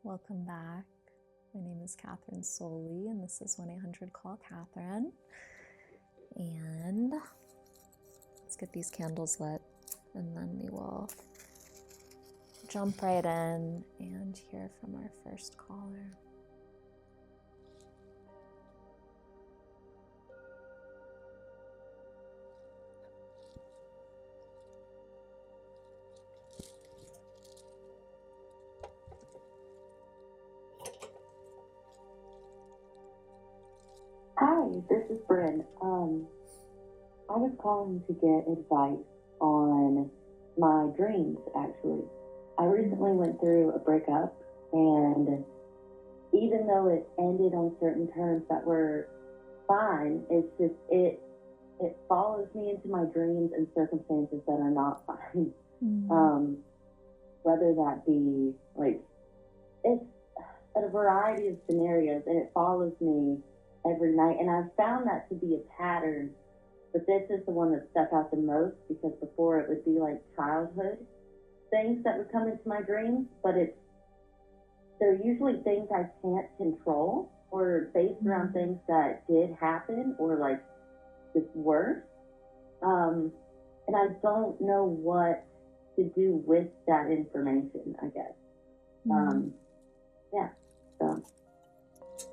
Welcome back. My name is Kathryn solely, and this is 1-800-CALL Kathryn. And let's get these candles lit, and then we will jump right in and hear from our first caller. Hi, this is Bryn. I was calling to get advice on my dreams, actually. I recently went through a breakup, and even though it ended on certain terms that were fine, it's just, it follows me into my dreams and circumstances that are not fine. Whether that be, it's a variety of scenarios, and it follows me every night, and I've found that to be a pattern, but this is the one that stuck out the most, because before it would be like childhood things that would come into my dreams, but they're usually things I can't control, or based around things that did happen, or like just worse, and I don't know what to do with that information, I guess.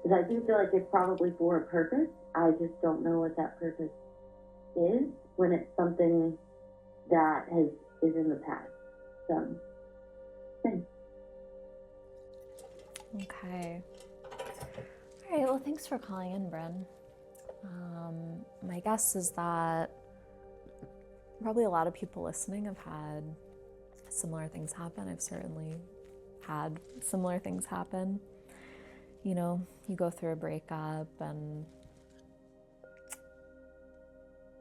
Because I do feel like it's probably for a purpose. I just don't know what that purpose is when it's something that is in the past. So, thanks. Okay. All right, well, thanks for calling in, Bryn. My guess is that probably a lot of people listening have had similar things happen. I've certainly had similar things happen. You know, you go through a breakup, and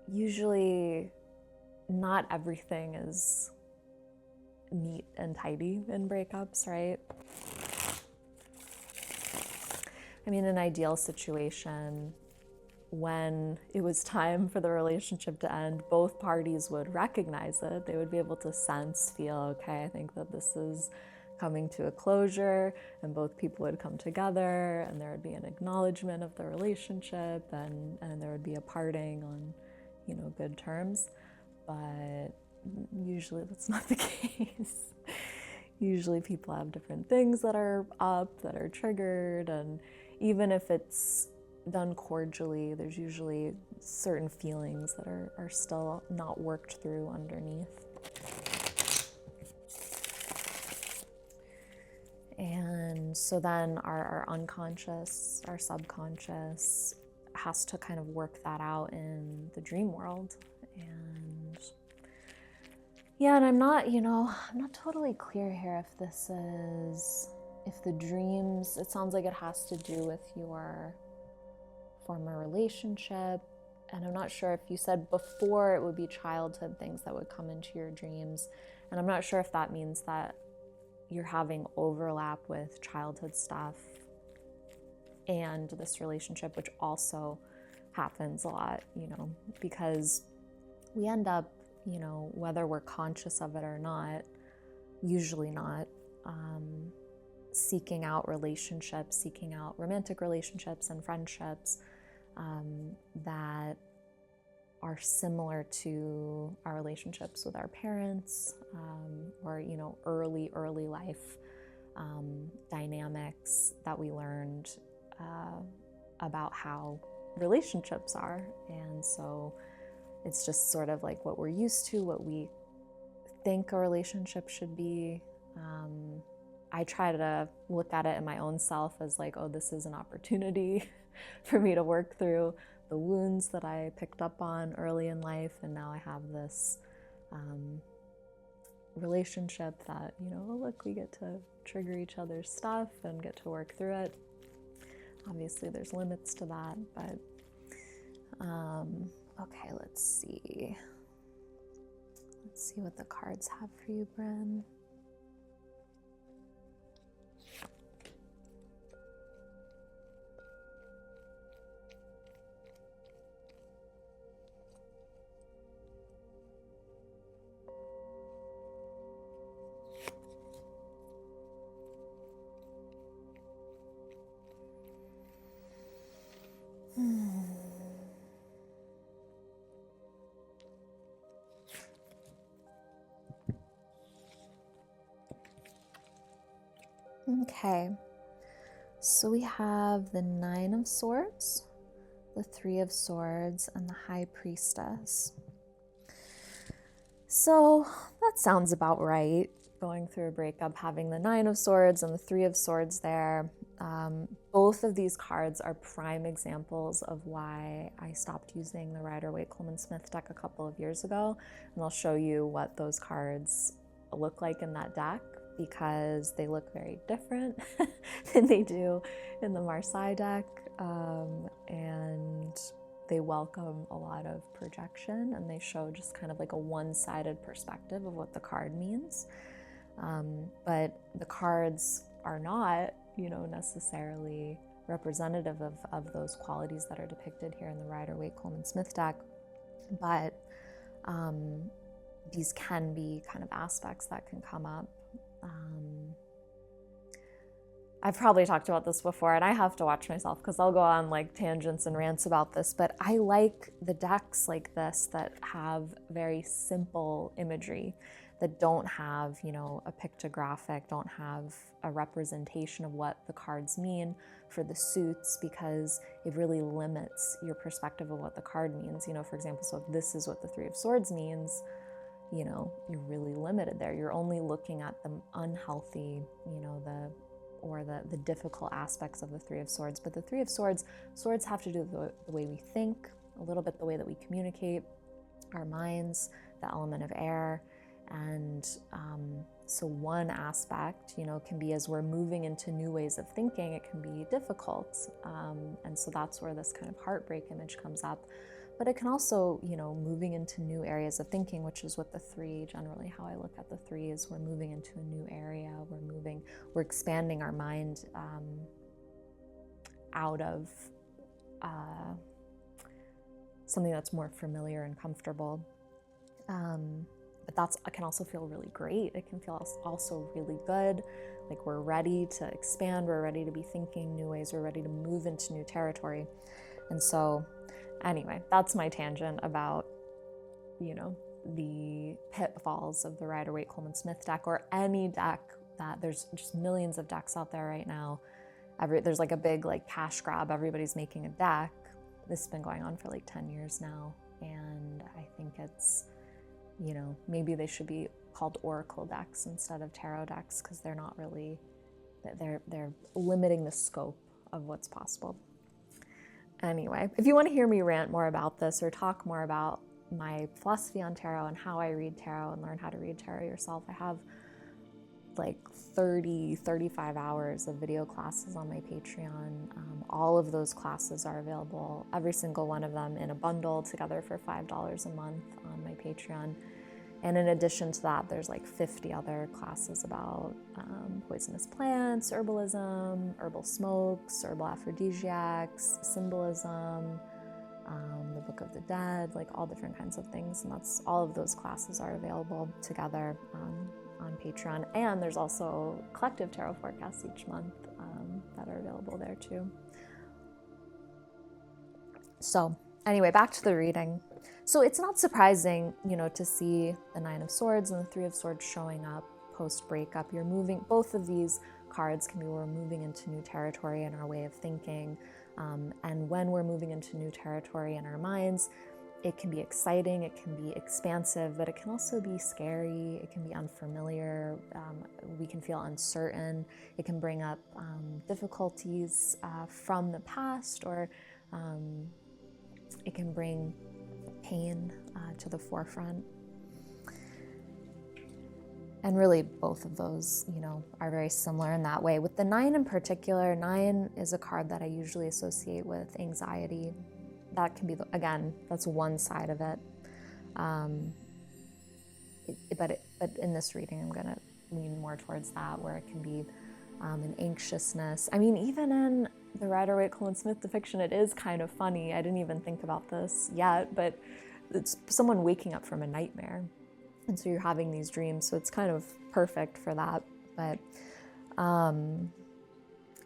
usually not everything is neat and tidy in breakups, right? I mean, an ideal situation, when it was time for the relationship to end, both parties would recognize it. They would be able to feel, okay, I think that this is coming to a closure, and both people would come together, and there would be an acknowledgement of the relationship, and there would be a parting on, good terms. But usually that's not the case. Usually people have different things that are up, that are triggered, and even if it's done cordially, there's usually certain feelings that are still not worked through underneath. And so then our unconscious, our subconscious has to kind of work that out in the dream world. And yeah, and I'm not totally clear here if the dreams, it sounds like it has to do with your former relationship. And I'm not sure if you said before it would be childhood things that would come into your dreams. And I'm not sure if that means that you're having overlap with childhood stuff and this relationship, which also happens a lot, because we end up, whether we're conscious of it or not, usually not, seeking out relationships, seeking out romantic relationships and friendships that are similar to our relationships with our parents, or early life dynamics that we learned about how relationships are. And so it's just sort of like what we're used to, what we think a relationship should be. I try to look at it in my own self as like, oh, this is an opportunity for me to work through the wounds that I picked up on early in life, and now I have this relationship that, oh, look, we get to trigger each other's stuff and get to work through it. Obviously, there's limits to that, but okay, let's see. Let's see what the cards have for you, Bryn. Okay, so we have the Nine of Swords, the Three of Swords, and the High Priestess. So that sounds about right. Going through a breakup, having the Nine of Swords and the Three of Swords there. Both of these cards are prime examples of why I stopped using the Rider-Waite-Coleman-Smith deck a couple of years ago. And I'll show you what those cards look like in that deck, because they look very different than they do in the Marseille deck. And they welcome a lot of projection, and they show just kind of like a one-sided perspective of what the card means. But the cards are not, necessarily representative of those qualities that are depicted here in the Rider-Waite-Coleman-Smith deck. But these can be kind of aspects that can come up. I've probably talked about this before, and I have to watch myself because I'll go on like tangents and rants about this, but I like the decks like this that have very simple imagery, that don't have, a pictographic, don't have a representation of what the cards mean for the suits, because it really limits your perspective of what the card means. For example, so if this is what the Three of Swords means, you're really limited there. You're only looking at the unhealthy, the difficult aspects of the Three of Swords. But the Three of Swords have to do with the way we think, a little bit the way that we communicate, our minds, the element of air. And so one aspect, can be as we're moving into new ways of thinking, it can be difficult. And so that's where this kind of heartbreak image comes up. But it can also, moving into new areas of thinking, which is what the three, generally how I look at the three, is we're moving into a new area, we're expanding our mind out of something that's more familiar and comfortable. But it can also feel really great. It can feel also really good. Like we're ready to expand, we're ready to be thinking new ways, we're ready to move into new territory. And so anyway, that's my tangent about, the pitfalls of the Rider-Waite-Coleman-Smith deck, or any deck that there's just millions of decks out there right now. There's like a big cash grab. Everybody's making a deck. This has been going on for 10 years now. And I think it's, maybe they should be called oracle decks instead of tarot decks, because they're not really, they're limiting the scope of what's possible. Anyway, if you want to hear me rant more about this or talk more about my philosophy on tarot and how I read tarot and learn how to read tarot yourself, I have 35 hours of video classes on my Patreon. All of those classes are available, every single one of them in a bundle together for $5 a month on my Patreon. And in addition to that, there's 50 other classes about poisonous plants, herbalism, herbal smokes, herbal aphrodisiacs, symbolism, the Book of the Dead, all different kinds of things. And all of those classes are available together on Patreon. And there's also collective tarot forecasts each month that are available there too. So anyway, back to the reading. So it's not surprising, to see the Nine of Swords and the Three of Swords showing up post-breakup. Both of these cards can be, we're moving into new territory in our way of thinking. And when we're moving into new territory in our minds, it can be exciting, it can be expansive, but it can also be scary, it can be unfamiliar, we can feel uncertain, it can bring up difficulties from the past, or it can bring pain to the forefront. And really both of those, are very similar in that way. With the Nine in particular, Nine is a card that I usually associate with anxiety. That can be, again, that's one side of it. But in this reading, I'm going to lean more towards that, where it can be an anxiousness. I mean, even in the Rider-Waite-Coleman-Smith depiction, it is kind of funny. I didn't even think about this yet, but it's someone waking up from a nightmare. And so you're having these dreams, so it's kind of perfect for that. But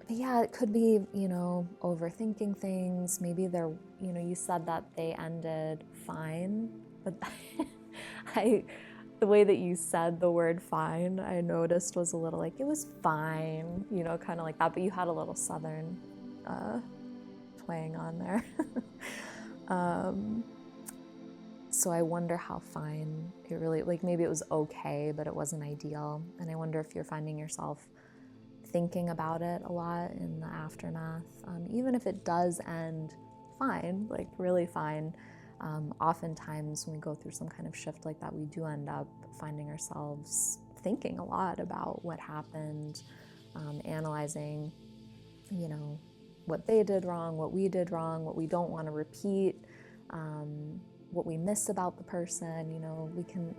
yeah, it could be, overthinking things. Maybe they're, you said that they ended fine, but the way that you said the word fine, I noticed was a little like, it was fine, you know, kind of like that, but you had a little Southern twang on there. So I wonder how fine it really, like maybe it was okay, but it wasn't ideal. And I wonder if you're finding yourself thinking about it a lot in the aftermath. Even if it does end fine, like really fine, oftentimes when we go through some kind of shift like that, we do end up finding ourselves thinking a lot about what happened, analyzing, you know, what they did wrong, what we did wrong, what we don't want to repeat, what we miss about the person. You know,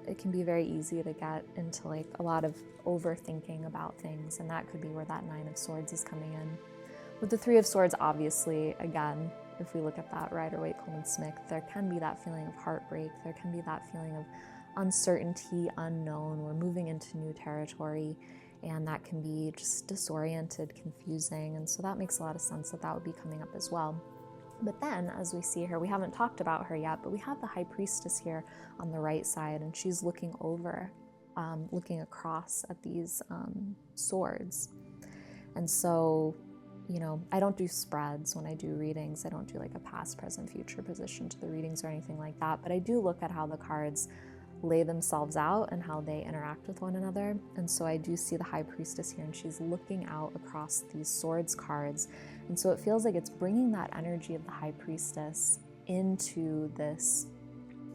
it can be very easy to get into like a lot of overthinking about things, and that could be where that 9 of Swords is coming in. With the 3 of Swords, obviously, again, if we look at that Rider-Waite-Coleman-Smith, there can be that feeling of heartbreak, there can be that feeling of uncertainty, unknown, we're moving into new territory, and that can be just disoriented, confusing, and so that makes a lot of sense that that would be coming up as well. But then, as we see her, we haven't talked about her yet, but we have the High Priestess here on the right side, and she's looking over, looking across at these swords. And so, you know, I don't do spreads when I do readings. I don't do like a past, present, future position to the readings or anything like that, but I do look at how the cards lay themselves out and how they interact with one another. And so I do see the High Priestess here, and she's looking out across these swords cards. And so it feels like it's bringing that energy of the High Priestess into this,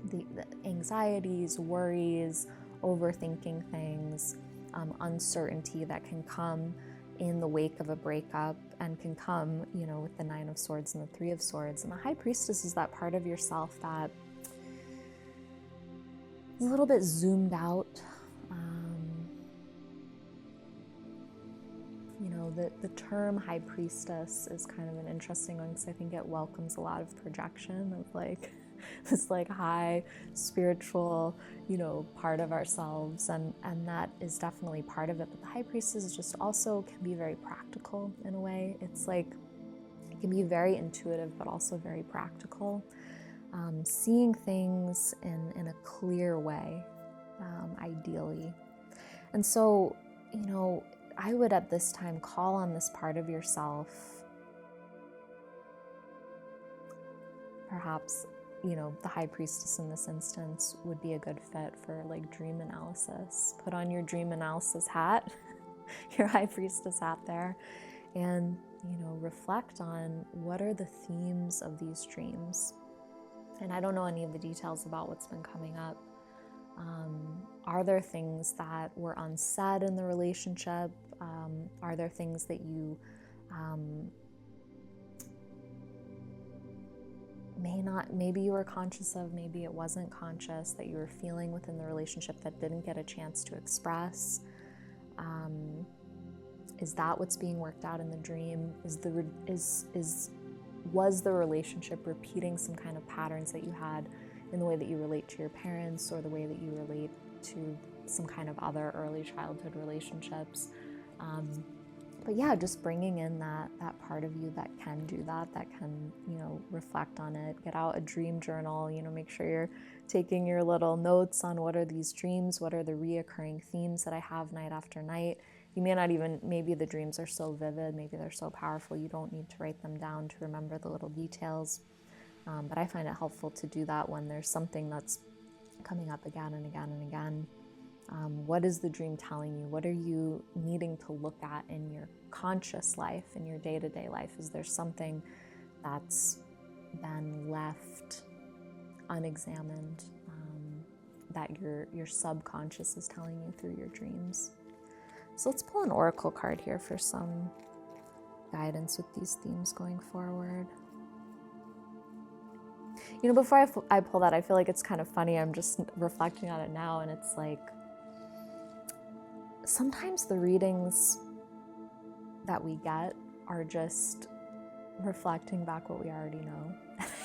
the anxieties, worries, overthinking things, uncertainty that can come in the wake of a breakup and can come, you know, with the 9 of Swords and the 3 of Swords. And the High Priestess is that part of yourself that is a little bit zoomed out. You know, the term High Priestess is kind of an interesting one because I think it welcomes a lot of projection of like this like high spiritual, you know, part of ourselves, and that is definitely part of it. But the High Priestess is just also can be very practical in a way. It's like it can be very intuitive but also very practical, seeing things in a clear way, ideally. And so, you know, I would at this time call on this part of yourself. Perhaps, you know, the High Priestess in this instance would be a good fit for like dream analysis. Put on your dream analysis hat, your High Priestess hat there, and, you know, reflect on what are the themes of these dreams. And I don't know any of the details about what's been coming up. Are there things that were unsaid in the relationship? Are there things that you maybe you were conscious of, maybe it wasn't conscious, that you were feeling within the relationship that didn't get a chance to express? Is that what's being worked out in the dream? Was the relationship repeating some kind of patterns that you had in the way that you relate to your parents or the way that you relate to some kind of other early childhood relationships? But yeah, just bringing in that part of you that can do that can, you know, reflect on it. Get out a dream journal, you know, make sure you're taking your little notes on what are these dreams, what are the reoccurring themes that I have night after night. You may not even, maybe the dreams are so vivid, maybe they're so powerful, you don't need to write them down to remember the little details. But I find it helpful to do that when there's something that's coming up again and again and again. What is the dream telling you? What are you needing to look at in your conscious life, in your day-to-day life? Is there something that's been left unexamined, that your subconscious is telling you through your dreams? So let's pull an oracle card here for some guidance with these themes going forward. You know, before I pull that, I feel like it's kind of funny. I'm just reflecting on it now, and it's like, sometimes the readings that we get are just reflecting back what we already know,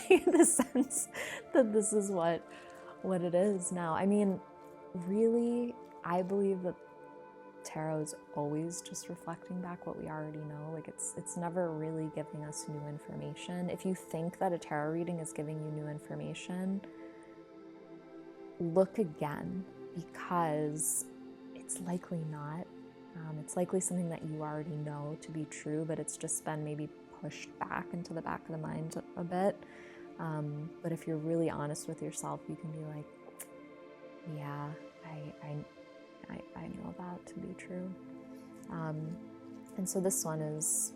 in the sense that this is what it is now. I mean, really, I believe that tarot is always just reflecting back what we already know. Like it's never really giving us new information. If you think that a tarot reading is giving you new information, look again, because it's likely not. It's likely something that you already know to be true, but it's just been maybe pushed back into the back of the mind a bit. But if you're really honest with yourself, you can be like, yeah, I know that to be true. And so this one is,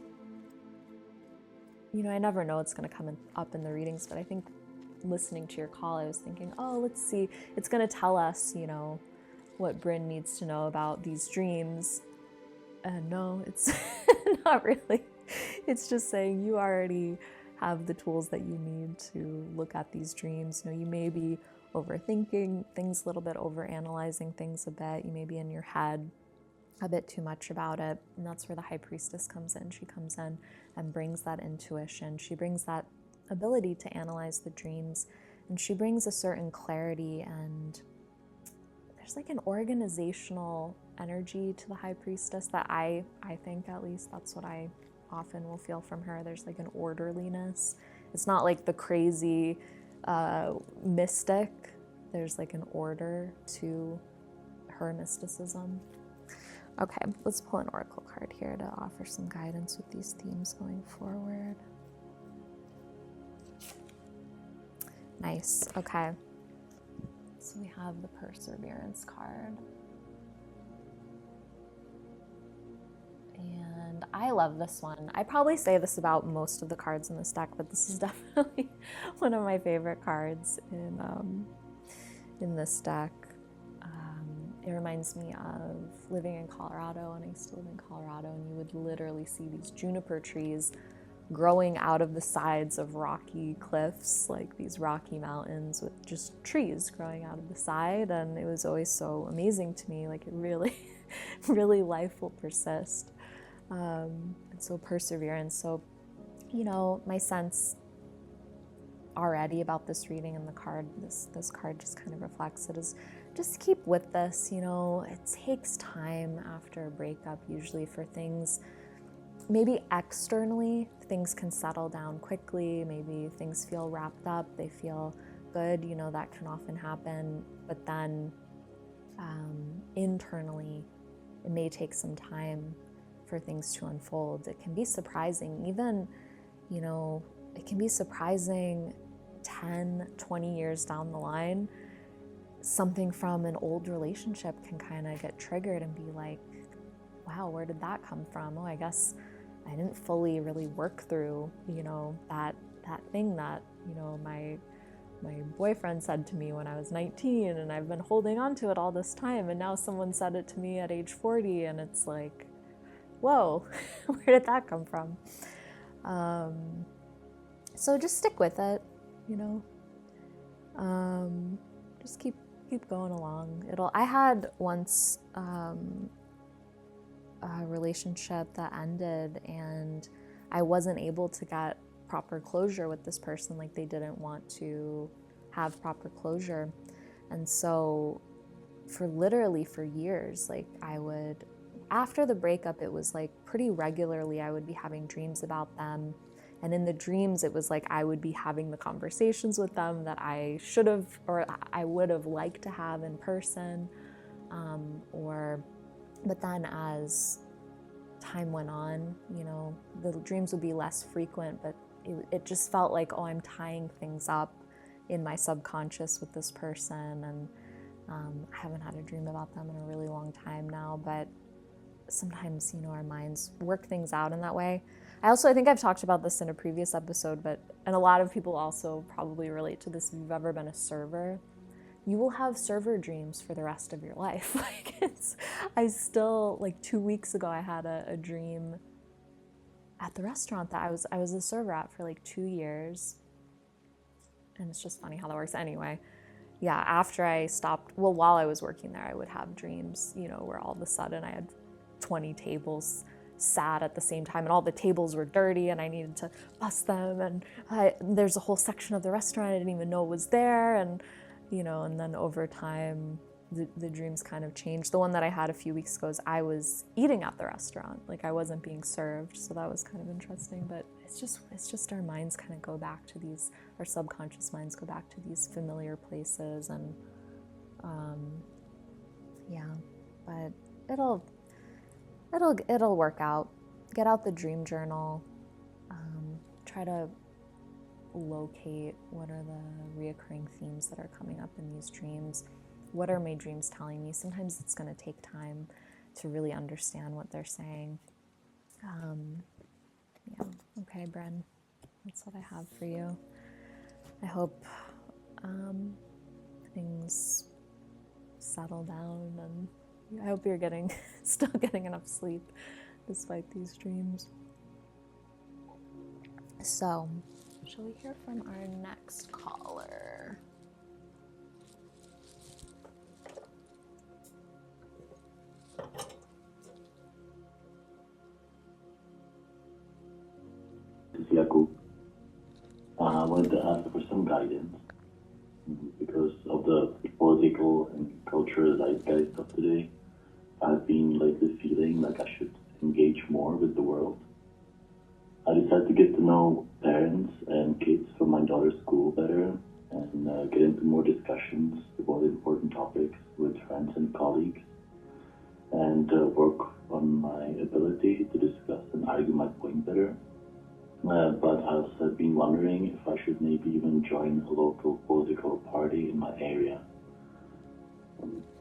I never know what's going to come up in the readings, but I think listening to your call, I was thinking, oh, let's see, it's going to tell us, what Bryn needs to know about these dreams. And no, it's not really. It's just saying you already have the tools that you need to look at these dreams. You may be overthinking things a little bit, overanalyzing things a bit. You may be in your head a bit too much about it. And that's where the High Priestess comes in. She comes in and brings that intuition. She brings that ability to analyze the dreams. And she brings a certain clarity, and there's like an organizational energy to the High Priestess that I think, at least, that's what I often will feel from her. There's like an orderliness. It's not like the crazy mystic. There's like an order to her mysticism. Okay, let's pull an oracle card here to offer some guidance with these themes going forward. Nice, okay. So we have the Perseverance card. And I love this one. I probably say this about most of the cards in this deck, but this is definitely one of my favorite cards in this deck. It reminds me of living in Colorado, and I used to live in Colorado, and you would literally see these juniper trees growing out of the sides of rocky cliffs, like these rocky mountains with just trees growing out of the side. And it was always so amazing to me, like it really, really life will persist. And so perseverance. So, my sense already about this reading and the card, this card just kind of reflects it, is just keep with this. It takes time after a breakup usually for things. Maybe externally, things can settle down quickly. Maybe things feel wrapped up. They feel good. That can often happen. But then internally, it may take some time for things to unfold. It can be surprising. Even, it can be surprising 10, 20 years down the line. Something from an old relationship can kind of get triggered and be like, wow, where did that come from? Oh, I guess I didn't fully really work through, that thing that, my boyfriend said to me when I was 19, and I've been holding on to it all this time. And now someone said it to me at age 40, and it's like, whoa, where did that come from? So just stick with it, just keep going along. I had once a relationship that ended, and I wasn't able to get proper closure with this person. Like, they didn't want to have proper closure. And so for years, like, after the breakup, it was like pretty regularly I would be having dreams about them. And in the dreams, it was like I would be having the conversations with them that I should have, or I would have liked to have in person. But then as time went on, the dreams would be less frequent, but it just felt like, oh, I'm tying things up in my subconscious with this person. And I haven't had a dream about them in a really long time now, but sometimes, our minds work things out in that way. I think I've talked about this in a previous episode, and a lot of people also probably relate to this. If you've ever been a server, you will have server dreams for the rest of your life. I still, 2 weeks ago, I had a dream at the restaurant that I was a server at for 2 years. And it's just funny how that works. Anyway, yeah, after I stopped, while I was working there, I would have dreams, where all of a sudden I had 20 tables sat at the same time, and all the tables were dirty, and I needed to bust them. And there's a whole section of the restaurant I didn't even know was there. And, and then over time, the dreams kind of changed. The one that I had a few weeks ago is I was eating at the restaurant, I wasn't being served. So that was kind of interesting. But it's just our minds kind of go back to our subconscious minds go back to these familiar places. And Yeah, but it'll work out. Get out the dream journal. Try to locate what are the reoccurring themes that are coming up in these dreams. What are my dreams telling me? Sometimes it's going to take time to really understand what they're saying. Yeah, okay, Bren, that's what I have for you. I hope things settle down, and I hope you're still getting enough sleep despite these dreams. So, shall we hear from our next caller? This is Jakub. I wanted to ask for some guidance because of the political and cultural zeitgeist of today. I've been lately feeling like I should engage more with the world. I decided to get to know parents and kids from my daughter's school better and get into more discussions about important topics with friends and colleagues and work on my ability to discuss and argue my point better. But I also have been wondering if I should maybe even join a local political party in my area.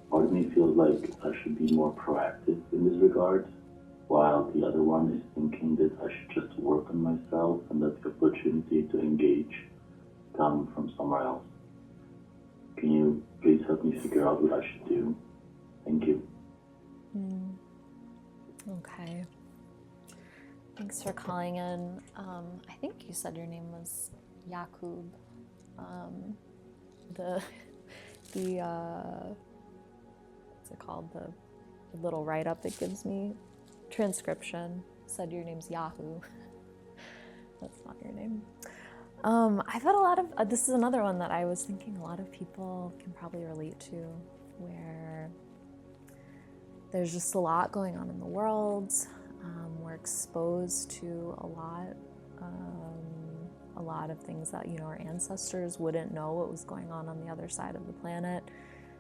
Part of me feels like I should be more proactive in this regard, while the other one is thinking that I should just work on myself and let the opportunity to engage come from somewhere else. Can you please help me figure out what I should do? Thank you. Okay. Thanks for calling in. I think you said your name was Jakub. The what's it called? The little write-up it gives me, transcription, said your name's Yahoo. That's not your name. I've had a lot of, this is another one that I was thinking a lot of people can probably relate to, where there's just a lot going on in the world. We're exposed to a lot of things that, our ancestors wouldn't know what was going on the other side of the planet.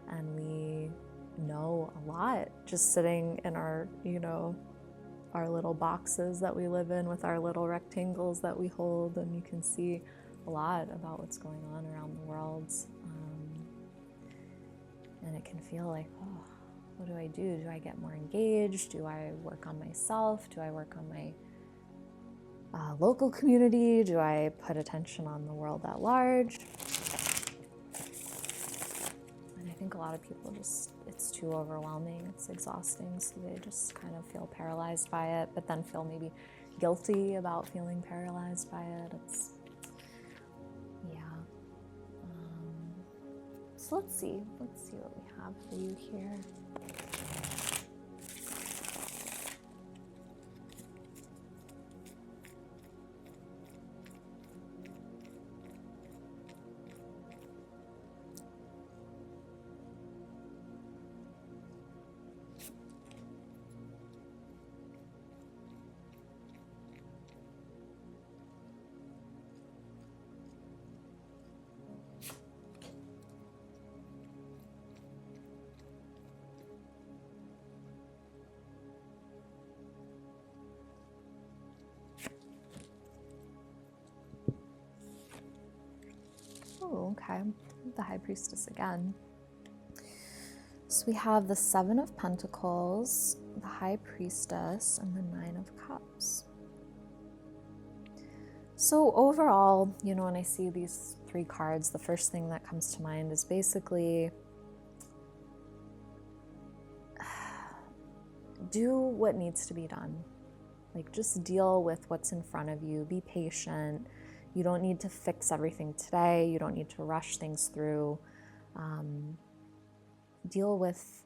And we know a lot just sitting in our, our little boxes that we live in with our little rectangles that we hold, and you can see a lot about what's going on around the world. And it can feel like, oh, what do I do? Do I get more engaged? Do I work on myself? Do I work on my local community? Do I put attention on the world at large? And I think a lot of people it's too overwhelming, it's exhausting, so they just kind of feel paralyzed by it, but then feel maybe guilty about feeling paralyzed by it. So let's see what we have for you here. Oh, okay. The High Priestess again. So we have the Seven of Pentacles, the High Priestess, and the Nine of Cups. So overall, when I see these three cards, the first thing that comes to mind is basically do what needs to be done. Like, just deal with what's in front of you. Be patient. You don't need to fix everything today. You don't need to rush things through. Deal with,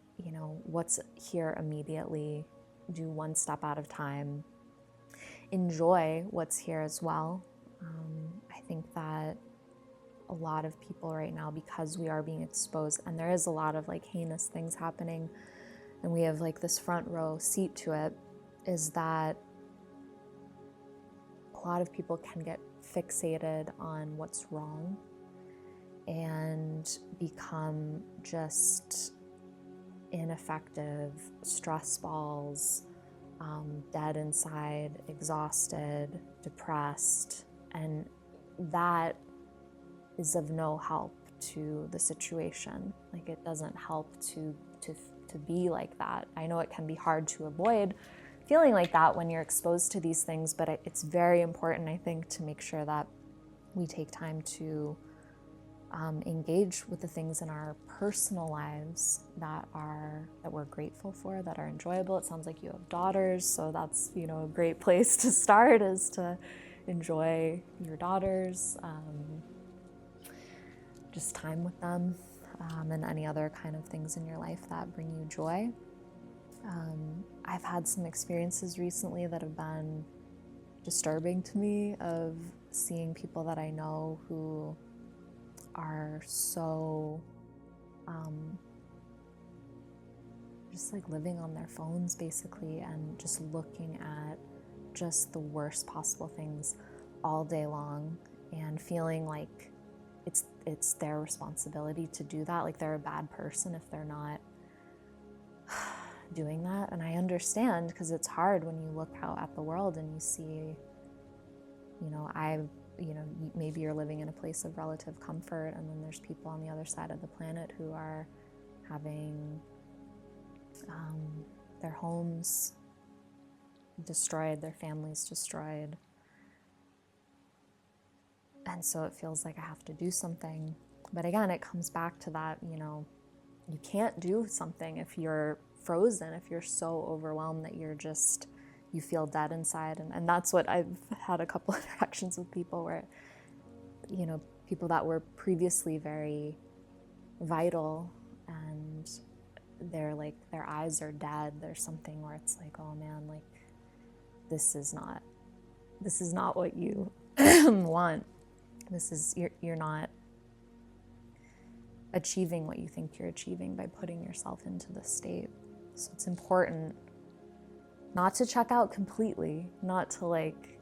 what's here immediately. Do one step at a time. Enjoy what's here as well. I think that a lot of people right now, because we are being exposed, and there is a lot of heinous things happening, and we have this front row seat to it, is that a lot of people can get fixated on what's wrong and become just ineffective, stress balls, dead inside, exhausted, depressed, and that is of no help to the situation. Like, it doesn't help to be like that. I know it can be hard to avoid feeling like that when you're exposed to these things, but it's very important, I think, to make sure that we take time to engage with the things in our personal lives that we're grateful for, that are enjoyable. It sounds like you have daughters, so that's, you know, a great place to start, is to enjoy your daughters, just time with them, and any other kind of things in your life that bring you joy. I've had some experiences recently that have been disturbing to me, of seeing people that I know who are so just like living on their phones basically, and just looking at just the worst possible things all day long, and feeling like it's their responsibility to do that, like they're a bad person if they're not doing that. And I understand, because it's hard when you look out at the world and you see, you know, maybe you're living in a place of relative comfort, and then there's people on the other side of the planet who are having their homes destroyed, their families destroyed. And so it feels like I have to do something. But again, it comes back to that, you know, you can't do something if you're frozen, if you're so overwhelmed that you feel dead inside. And that's what I've had a couple interactions with people where, you know, people that were previously very vital, and they're like, their eyes are dead. There's something where it's like, oh man, like this is not what you want. You're not achieving what you think you're achieving by putting yourself into this state. So it's important not to check out completely, not to like,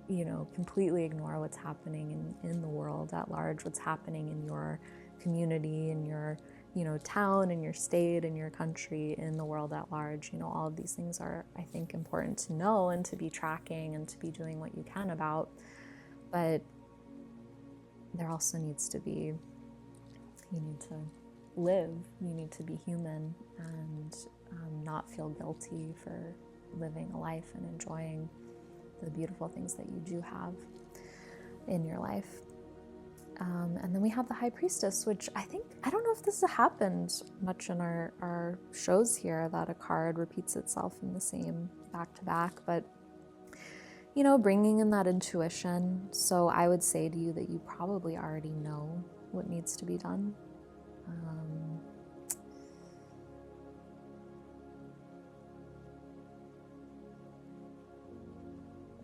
you know, completely ignore what's happening in the world at large, what's happening in your community, in your, you know, town, in your state, in your country, in the world at large. You know, all of these things are, I think, important to know and to be tracking and to be doing what you can about. But there also needs to be, you need to live, you need to be human, and not feel guilty for living a life and enjoying the beautiful things that you do have in your life. And then we have the High Priestess, which I don't know if this has happened much in our shows here, that a card repeats itself in the same back to back, but you know, bringing in that intuition. So I would say to you that you probably already know what needs to be done.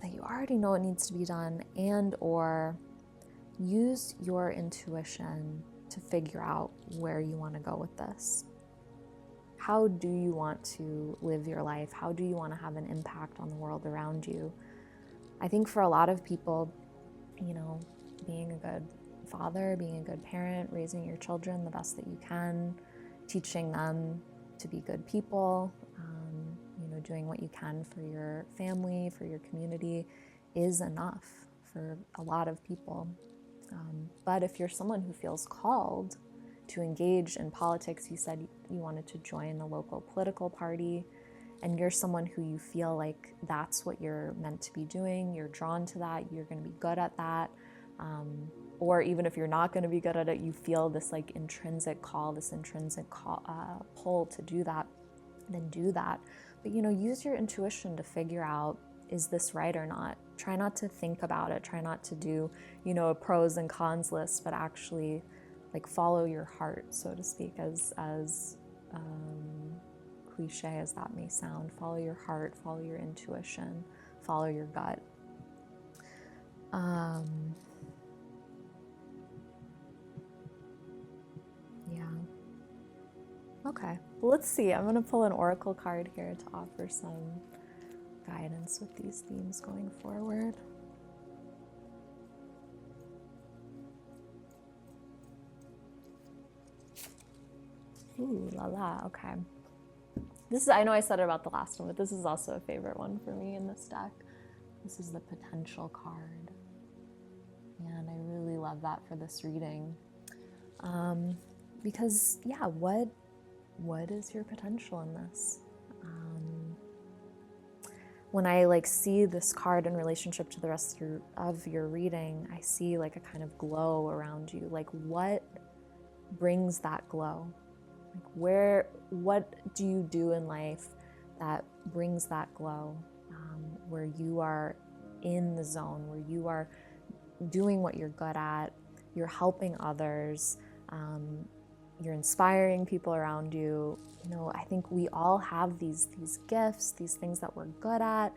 That you already know what needs to be done, and or use your intuition to figure out where you want to go with this. How do you want to live your life? How do you want to have an impact on the world around you? I think for a lot of people, you know, being a good father, being a good parent, raising your children the best that you can, teaching them to be good people, you know, doing what you can for your family, for your community, is enough for a lot of people. But if you're someone who feels called to engage in politics, you said you wanted to join a local political party, and you're someone who you feel like that's what you're meant to be doing, you're drawn to that, you're going to be good at that, or even if you're not going to be good at it, you feel this like intrinsic call, this intrinsic pull to do that, then do that. But, you know, use your intuition to figure out, is this right or not? Try not to think about it. Try not to do, you know, a pros and cons list, but actually like follow your heart, so to speak, as cliche as that may sound. Follow your heart, follow your intuition, follow your gut. Yeah. Okay, well, let's see. I'm going to pull an oracle card here to offer some guidance with these themes going forward. Ooh, la la, okay. This is, I know I said it about the last one, but this is also a favorite one for me in this deck. This is the potential card. And I really love that for this reading. Because, yeah, what is your potential in this? When I like see this card in relationship to the rest of your reading, I see like a kind of glow around you. Like, what brings that glow? Like, what do you do in life that brings that glow? Where you are in the zone, where you are doing what you're good at, you're helping others, you're inspiring people around you. You know, I think we all have these gifts, these things that we're good at,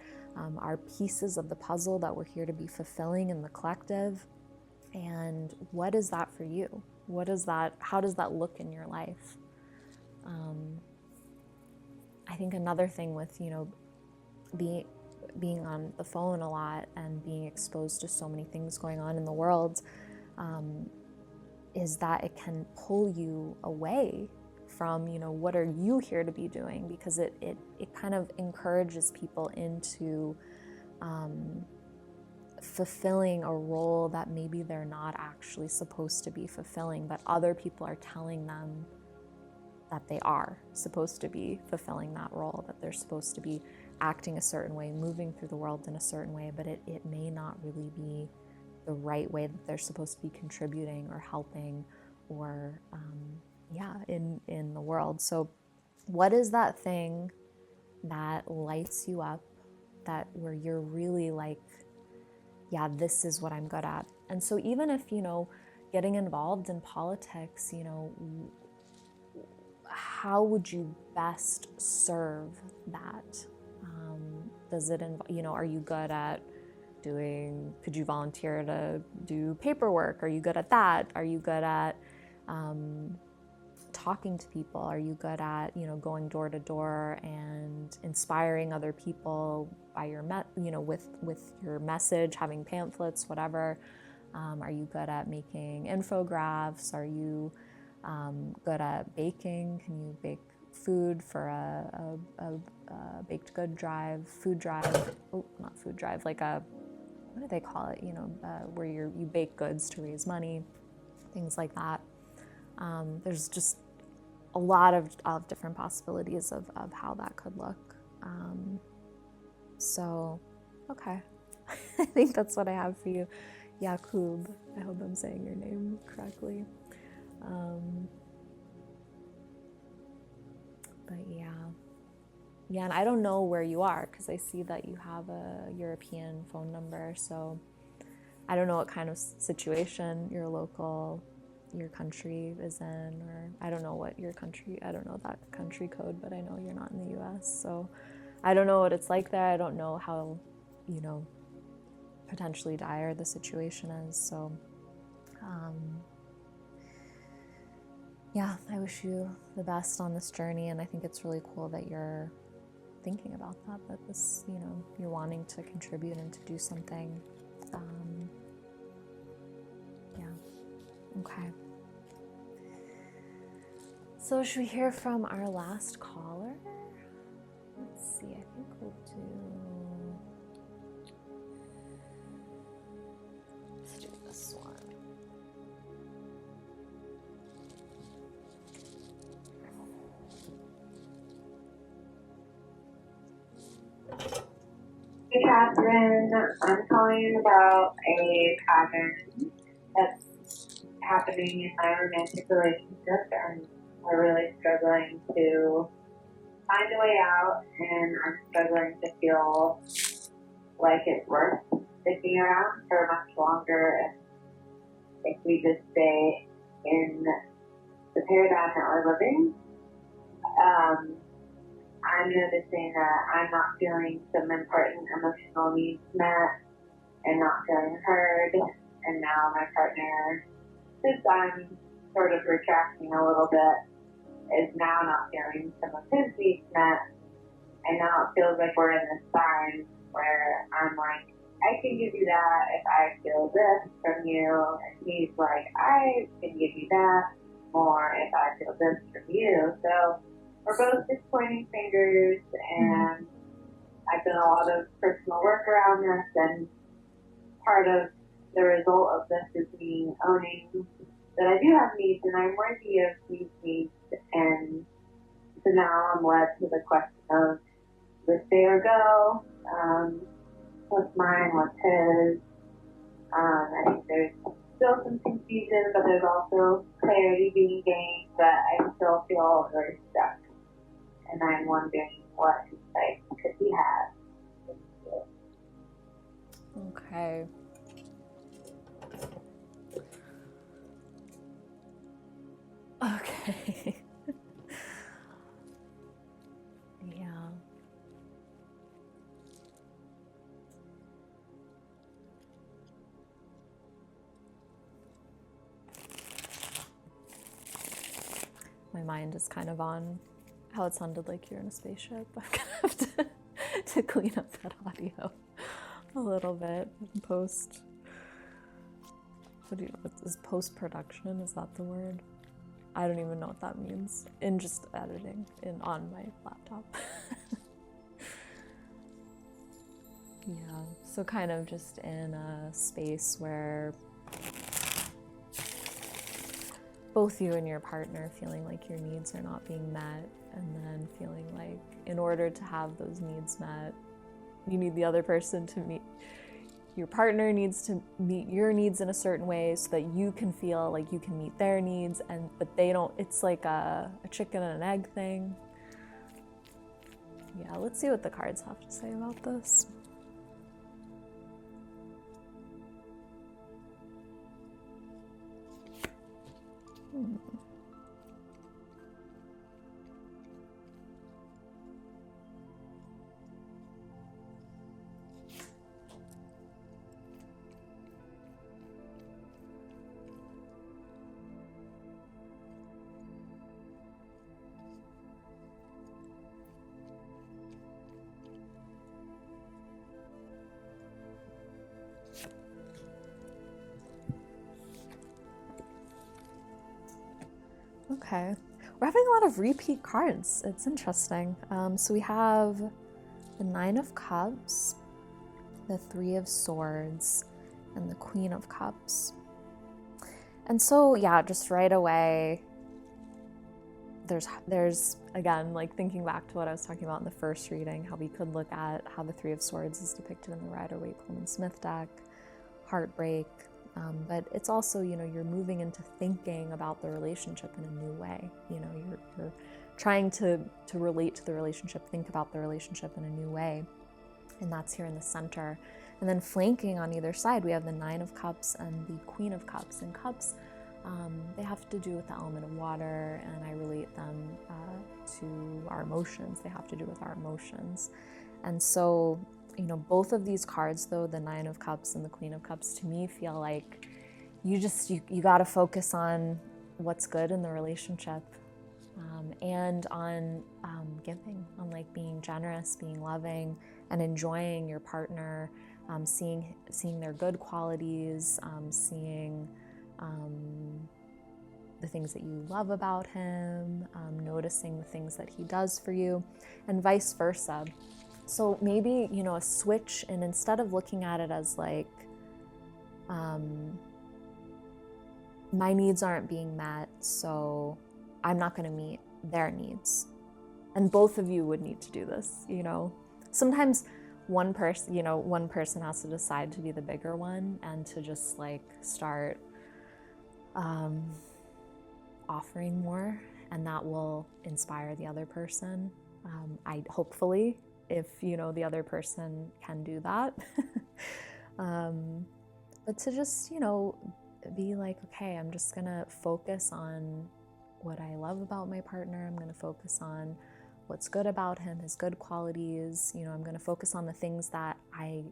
our pieces of the puzzle that we're here to be fulfilling in the collective. And what is that for you? What is that? How does that look in your life? I think another thing with, you know, being on the phone a lot and being exposed to so many things going on in the world, is that it can pull you away from, you know, what are you here to be doing? Because it kind of encourages people into fulfilling a role that maybe they're not actually supposed to be fulfilling, but other people are telling them that they are supposed to be fulfilling that role, that they're supposed to be acting a certain way, moving through the world in a certain way, but it may not really be the right way that they're supposed to be contributing or helping or, in the world. So what is that thing that lights you up, that where you're really like, yeah, this is what I'm good at? And so even if, you know, getting involved in politics, you know, how would you best serve that? Does it, you know, are you good at could you volunteer to do paperwork? Are you good at that? Are you good at talking to people? Are you good at, you know, going door to door and inspiring other people by your, with your message, having pamphlets, whatever? Are you good at making infographics? Are you good at baking? Can you bake food for a baked good drive, food drive? Oh, not food drive, like a, what do they call it? You know, where you bake goods to raise money, things like that. There's just a lot of different possibilities of how that could look. So, okay. I think that's what I have for you. Yakub, I hope I'm saying your name correctly. But yeah, and I don't know where you are because I see that you have a European phone number, so I don't know what kind of situation your country is in, or I don't know what your country, I don't know that country code, but I know you're not in the US, so I don't know what it's like there. I don't know how, you know, potentially dire the situation is, so yeah, I wish you the best on this journey, and I think it's really cool that you're thinking about that this, you know, you're wanting to contribute and to do something. Yeah, okay. So should we hear from our last caller? Let's see, I think we'll let's do this one. Hey, Kathryn, I'm calling about a pattern that's happening in my romantic relationship, and we're really struggling to find a way out, and I'm struggling to feel like it's worth sticking around for much longer if we just stay in the paradigm that we're living. I'm noticing that I'm not feeling some important emotional needs met and not feeling heard, and now my partner, since I'm sort of retracting a little bit, is now not feeling some of his needs met, and now it feels like we're in this bind where I'm like, I can give you that if I feel this from you, and he's like, I can give you that more if I feel this from you. So we're both just pointing fingers, and I've done a lot of personal work around this, and part of the result of this is me owning that I do have needs and I'm worthy of these needs. And so now I'm led to the question of the stay or go, what's mine, what's his. I think there's still some confusion, but there's also clarity being gained, but I still feel very stuck. And I'm wondering what insight could we have. Okay. Okay. Yeah. My mind is kind of on how it sounded like you're in a spaceship. I'm gonna have to clean up that audio a little bit in post. What is post-production? Is that the word? I don't even know what that means. In just editing on my laptop. Yeah, so kind of just in a space where both you and your partner feeling like your needs are not being met, and then feeling like in order to have those needs met, you need the other person to meet, your partner needs to meet your needs in a certain way so that you can feel like you can meet their needs, but they don't. It's like a chicken and an egg thing. Yeah, let's see what the cards have to say about this. Okay, we're having a lot of repeat cards. It's interesting. So we have the Nine of Cups, the Three of Swords, and the Queen of Cups. And so, yeah, just right away, there's again, like thinking back to what I was talking about in the first reading, how we could look at how the Three of Swords is depicted in the Rider-Waite-Coleman-Smith deck, heartbreak, but it's also, you know, you're moving into thinking about the relationship in a new way. You know, you're trying to relate to the relationship, think about the relationship in a new way, and that's here in the center. And then flanking on either side, we have the Nine of Cups and the Queen of Cups. And cups, they have to do with the element of water, and I relate them to our emotions. They have to do with our emotions. And so, you know, both of these cards, though, the Nine of Cups and the Queen of Cups, to me feel like you got to focus on what's good in the relationship, and on giving, on like being generous, being loving, and enjoying your partner, seeing their good qualities, seeing the things that you love about him, noticing the things that he does for you, and vice versa. So maybe, you know, a switch, and instead of looking at it as like, my needs aren't being met, so I'm not going to meet their needs. And both of you would need to do this, you know. Sometimes one person has to decide to be the bigger one and to just like start offering more, and that will inspire the other person. Hopefully, if you know the other person can do that. But to just, you know, be like, okay, I'm just gonna focus on what I love about my partner. I'm gonna focus on what's good about him, his good qualities. You know, I'm gonna focus on the things that I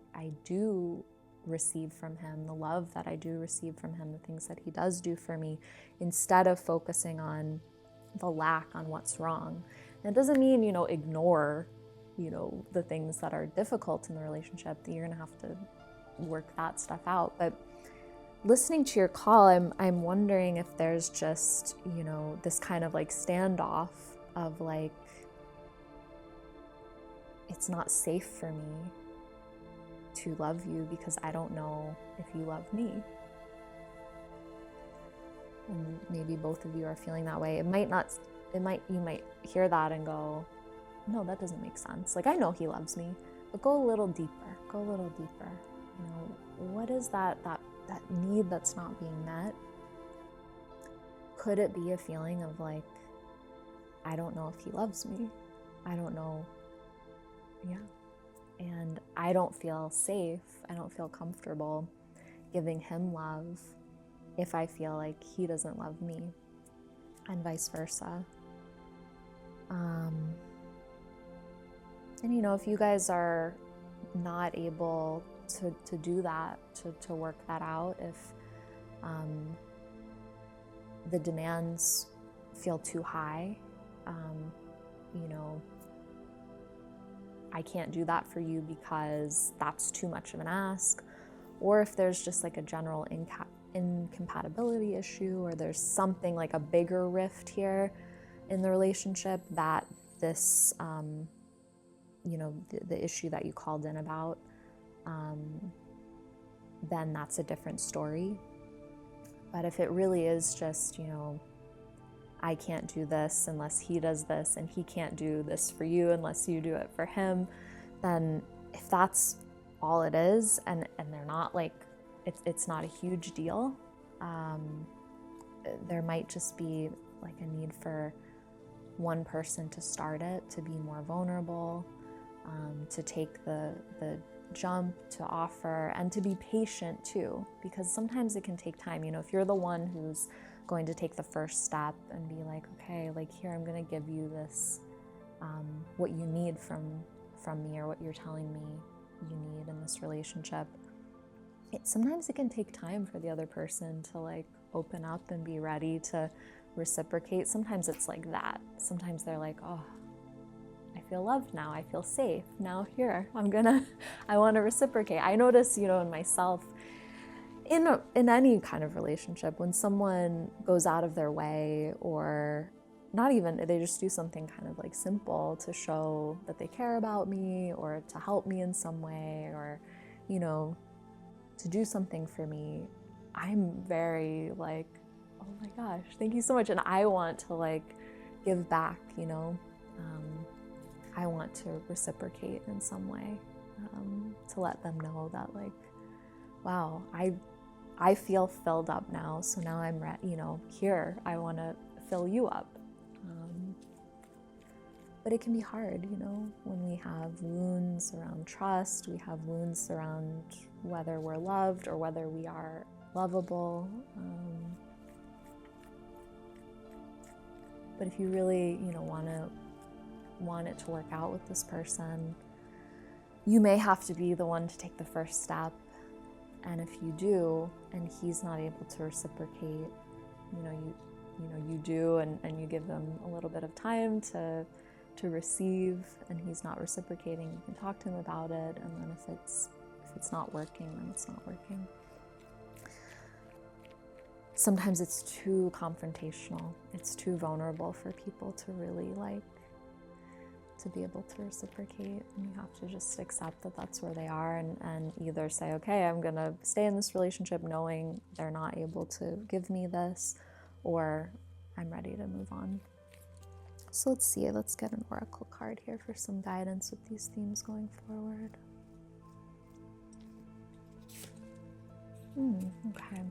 do receive from him, the love that I do receive from him, the things that he does do for me, instead of focusing on the lack, on what's wrong. And it doesn't mean, you know, ignore, you know, the things that are difficult in the relationship, that you're gonna have to work that stuff out. But listening to your call, I'm wondering if there's just, you know, this kind of like standoff of like, it's not safe for me to love you because I don't know if you love me. And maybe both of you are feeling that way. You might hear that and go, no, that doesn't make sense. Like, I know he loves me, but go a little deeper, You know, what is that need that's not being met? Could it be a feeling of like, I don't know if he loves me. I don't know. Yeah. And I don't feel safe. I don't feel comfortable giving him love if I feel like he doesn't love me, and vice versa. And you know, if you guys are not able to do that, to work that out, if the demands feel too high, you know, I can't do that for you because that's too much of an ask, or if there's just like a general incompatibility issue, or there's something like a bigger rift here in the relationship that this, you know, the issue that you called in about, then that's a different story. But if it really is just, you know, I can't do this unless he does this, and he can't do this for you unless you do it for him, then if that's all it is, and they're not like, it's not a huge deal, there might just be like a need for one person to start it, to be more vulnerable, to take the jump, to offer, and to be patient too, because sometimes it can take time. You know, if you're the one who's going to take the first step and be like, okay, like here, I'm going to give you this, what you need from me, or what you're telling me you need in this relationship. Sometimes it can take time for the other person to like open up and be ready to reciprocate. Sometimes it's like that. Sometimes they're like, oh, I feel loved now. I feel safe. Now here, I want to reciprocate. I notice, you know, in myself, in any kind of relationship, when someone goes out of their way, or not even, they just do something kind of like simple to show that they care about me, or to help me in some way, or, you know, to do something for me, I'm very like, oh my gosh, thank you so much. And I want to like give back, you know, I want to reciprocate in some way, to let them know that like, wow, I feel filled up now, so now I'm you know, here, I want to fill you up. But it can be hard, you know, when we have wounds around trust, we have wounds around whether we're loved or whether we are lovable. But if you really, you know, want it to work out with this person, you may have to be the one to take the first step. And if you do, and he's not able to reciprocate, you do, and you give them a little bit of time to receive, and he's not reciprocating, you can talk to him about it. And then if it's not working, then it's not working. Sometimes it's too confrontational. It's too vulnerable for people to really like to be able to reciprocate, and you have to just accept that that's where they are, and either say, okay, I'm gonna stay in this relationship knowing they're not able to give me this, or I'm ready to move on. So let's see, let's get an oracle card here for some guidance with these themes going forward. Okay.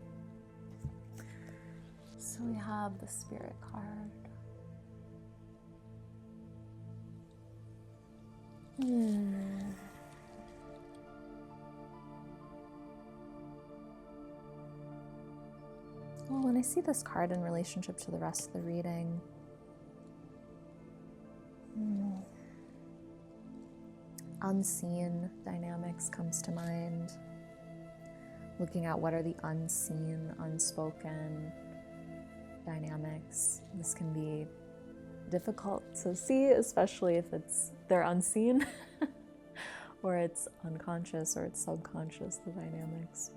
So we have the Spirit card. Well, when I see this card in relationship to the rest of the reading, unseen dynamics comes to mind. Looking at what are the unseen, unspoken dynamics. This can be difficult to see, especially if they're unseen or it's unconscious or it's subconscious, the dynamics.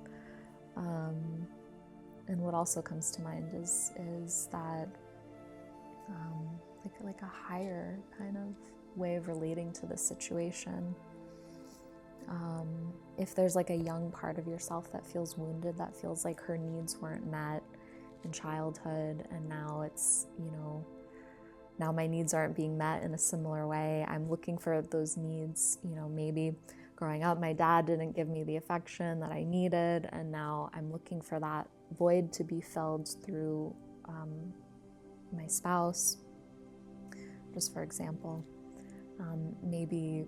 And what also comes to mind is that like a higher kind of way of relating to the situation. If there's like a young part of yourself that feels wounded, that feels like her needs weren't met in childhood, and now it's, now my needs aren't being met in a similar way. I'm looking for those needs, maybe growing up, my dad didn't give me the affection that I needed, and now I'm looking for that void to be filled through my spouse, just for example. Maybe,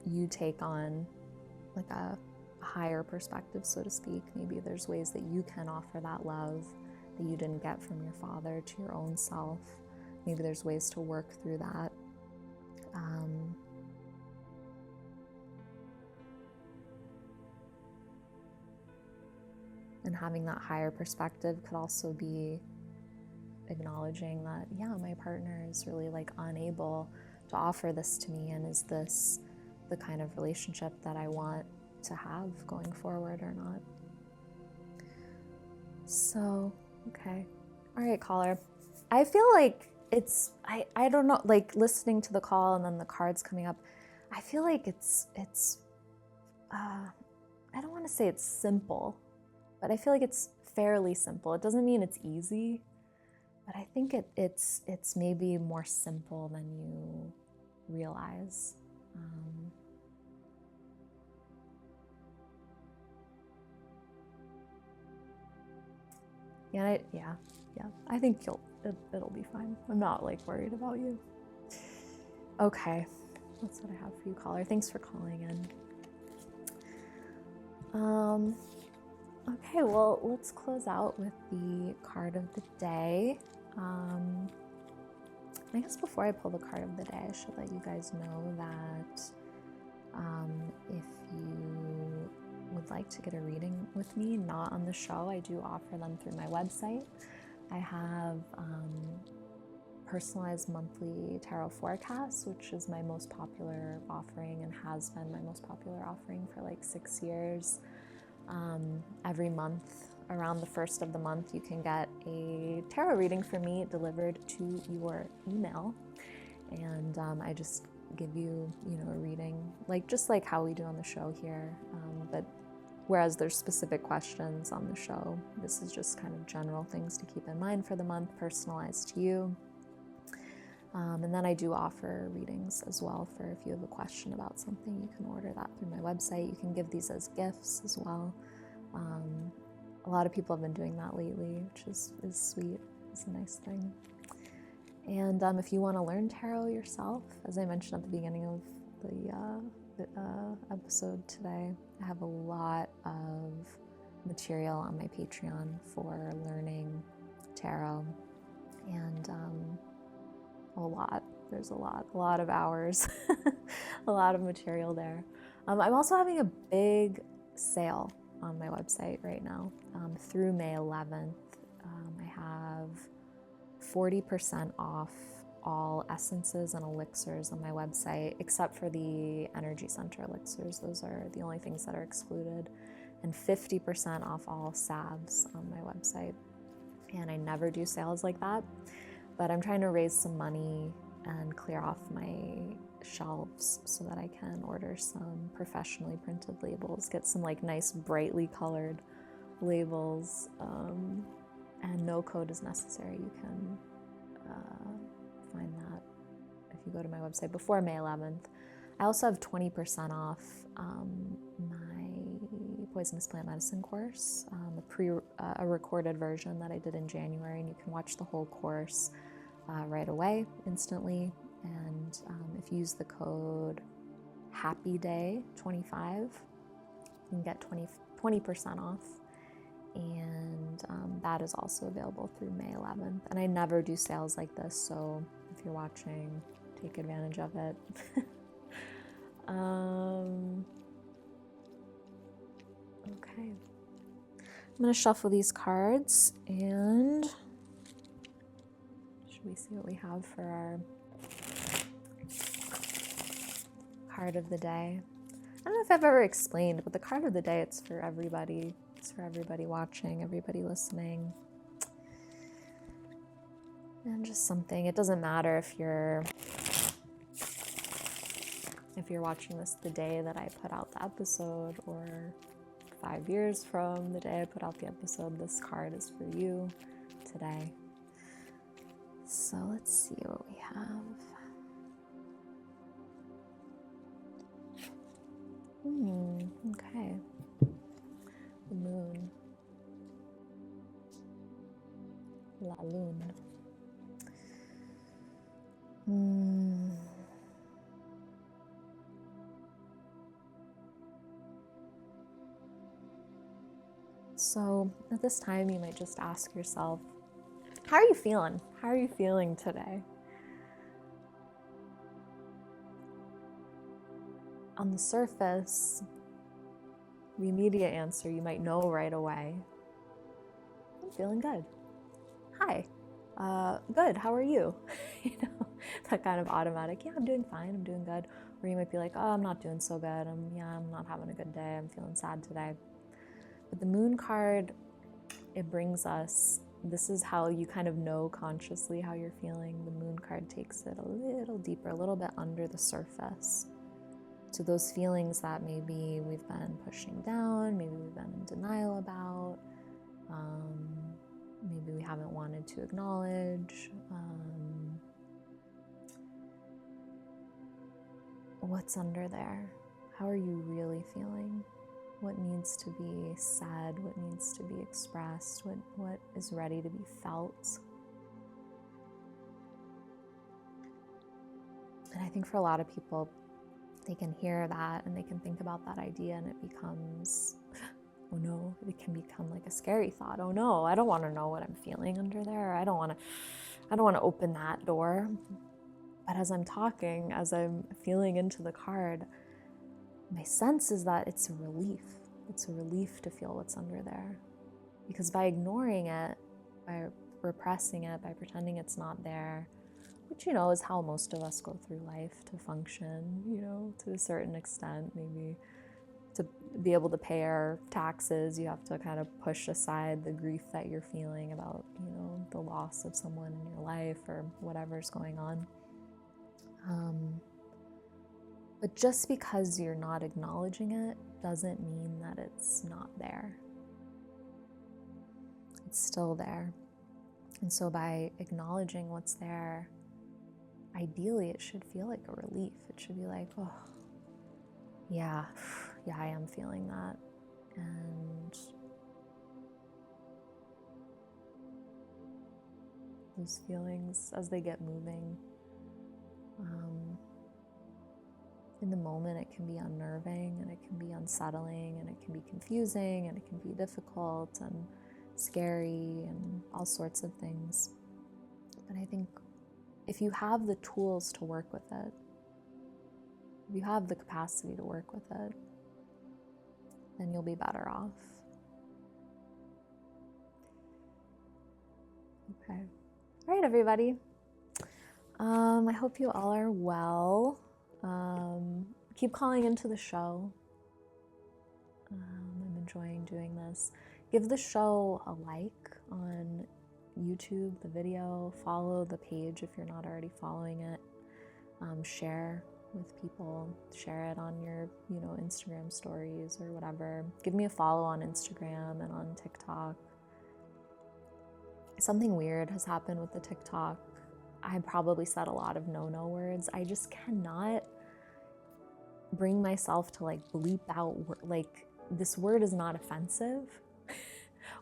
you take on like a higher perspective, so to speak. Maybe there's ways that you can offer that love that you didn't get from your father to your own self. Maybe there's ways to work through that. And having that higher perspective could also be acknowledging that, yeah, my partner is really like unable to offer this to me, and is this the kind of relationship that I want to have going forward or not? So, okay. All right, caller. I feel like it's, I don't know, like listening to the call and then the cards coming up, I feel like it's I don't want to say it's simple, but I feel like it's fairly simple. It doesn't mean it's easy, but I think it's maybe more simple than you realize. Yeah. I think it'll be fine. I'm not like worried about you. Okay, that's what I have for you, caller. Thanks for calling in. Okay, well, let's close out with the card of the day. I guess before I pull the card of the day, I should let you guys know that if you would like to get a reading with me, not on the show, I do offer them through my website. I have personalized monthly tarot forecasts, which is my most popular offering and has been my most popular offering for like 6 years. Every month, around the first of the month, you can get a tarot reading from me delivered to your email. And I just give you, a reading, just like how we do on the show here. But whereas there's specific questions on the show, this is just kind of general things to keep in mind for the month, personalized to you. And then I do offer readings as well for if you have a question about something, you can order that through my website. You can give these as gifts as well. A lot of people have been doing that lately, which is sweet. It's a nice thing. And if you want to learn tarot yourself, as I mentioned at the beginning of the episode today, I have a lot of material on my Patreon for learning tarot, and there's a lot of hours, a lot of material there. I'm also having a big sale on my website right now through May 11th. I have 40% off all essences and elixirs on my website, except for the energy center elixirs. Those are the only things that are excluded. And 50% off all salves on my website. And I never do sales like that, but I'm trying to raise some money and clear off my shelves so that I can order some professionally printed labels, get some nice brightly colored labels, and no code is necessary. You can find that if you go to my website before May 11th. I also have 20% off my poisonous plant medicine course, a recorded version that I did in January, and you can watch the whole course right away, instantly. And if you use the code HAPPYDAY25, you can get 20% off. And that is also available through May 11th. And I never do sales like this, so if you're watching, take advantage of it. Okay. I'm going to shuffle these cards, and should we see what we have for our card of the day? I don't know if I've ever explained, but the card of the day, it's for everybody. It's for everybody watching, everybody listening. And just something, it doesn't matter if you're watching this the day that I put out the episode or 5 years from the day I put out the episode, this card is for you today. So let's see what we have. Okay. The moon. La lune. So at this time, you might just ask yourself, how are you feeling? How are you feeling today? On the surface, the immediate answer you might know right away, I'm feeling good. Hi, good, how are you? You know, that kind of automatic, yeah, I'm doing fine, I'm doing good. Or you might be like, oh, I'm not doing so good, I'm not having a good day, I'm feeling sad today. But the moon card, it brings us, this is how you kind of know consciously how you're feeling. The moon card takes it a little deeper, a little bit under the surface. To those feelings that maybe we've been pushing down, maybe we've been in denial about, maybe we haven't wanted to acknowledge. What's under there? How are you really feeling? What needs to be said? What needs to be expressed? What is ready to be felt? And I think for a lot of people, they can hear that and they can think about that idea and it becomes, oh no, it can become like a scary thought. Oh no, I don't want to know what I'm feeling under there. I don't want to open that door. But as I'm talking, as I'm feeling into the card, my sense is that it's a relief. It's a relief to feel what's under there. Because by ignoring it, by repressing it, by pretending it's not there, which, you know, is how most of us go through life to function, you know, to a certain extent. Maybe to be able to pay our taxes, you have to kind of push aside the grief that you're feeling about, you know, the loss of someone in your life or whatever's going on. But just because you're not acknowledging it doesn't mean that it's not there. It's still there. And so by acknowledging what's there, ideally it should feel like a relief. It should be like, oh, yeah, I am feeling that. And those feelings, as they get moving, in the moment it can be unnerving and it can be unsettling and it can be confusing and it can be difficult and scary and all sorts of things. But I think if you have the tools to work with it, if you have the capacity to work with it, then you'll be better off. Okay. All right, everybody. I hope you all are well. Keep calling into the show. I'm enjoying doing this. Give the show a like on YouTube, the video. Follow the page if you're not already following it. Share with people. Share it on your, you know, Instagram stories or whatever. Give me a follow on Instagram and on TikTok. Something weird has happened with the TikTok. I probably said a lot of no words. I just cannot bring myself to like bleep out, like this word is not offensive.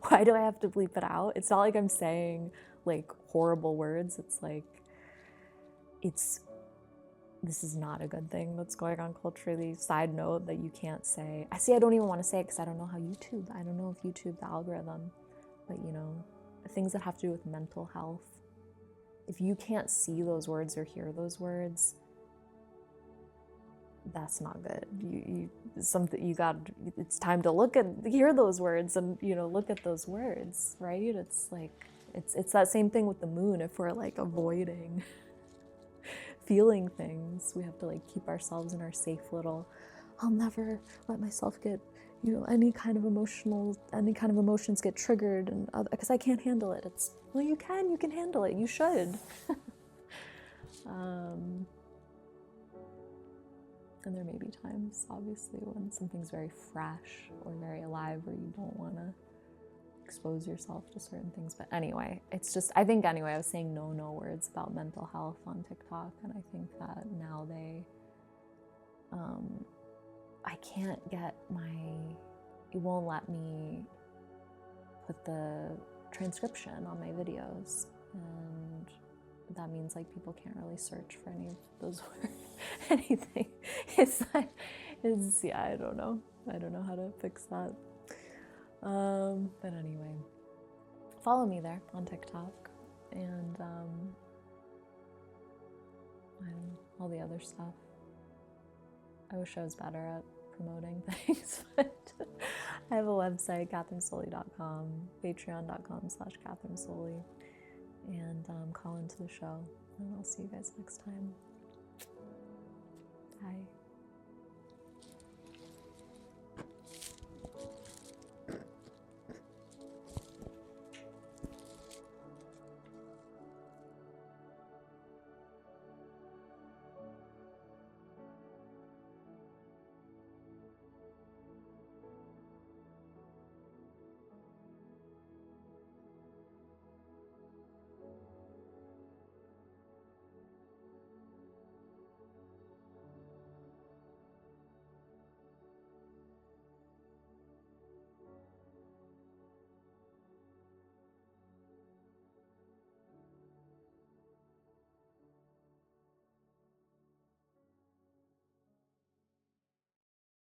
Why do I have to bleep it out? It's not like I'm saying like horrible words. It's like, this is not a good thing that's going on culturally. Side note that you can't say. I don't even want to say it because I don't know how I don't know if YouTube, the algorithm, but you know, things that have to do with mental health. If you can't see those words or hear those words, that's not good. It's time to hear those words and, you know, look at those words, right? It's like, it's that same thing with the moon. If we're like avoiding feeling things, we have to like keep ourselves in our safe little, I'll never let myself get any kind of emotions get triggered, and because I can't handle it. It's, well, you can handle it. You should. And there may be times, obviously, when something's very fresh or very alive, where you don't want to expose yourself to certain things. But anyway, it's just, I think anyway, I was saying no words about mental health on TikTok, and I think that now I can't get it won't let me put the transcription on my videos, and that means like people can't really search for any of those words, anything. Yeah, I don't know how to fix that. But anyway, follow me there on TikTok, and all the other stuff. I wish I was better at promoting things, but I have a website, KathrynSoley.com, patreon.com/KathrynSoley, and call into the show, and I'll see you guys next time. Bye.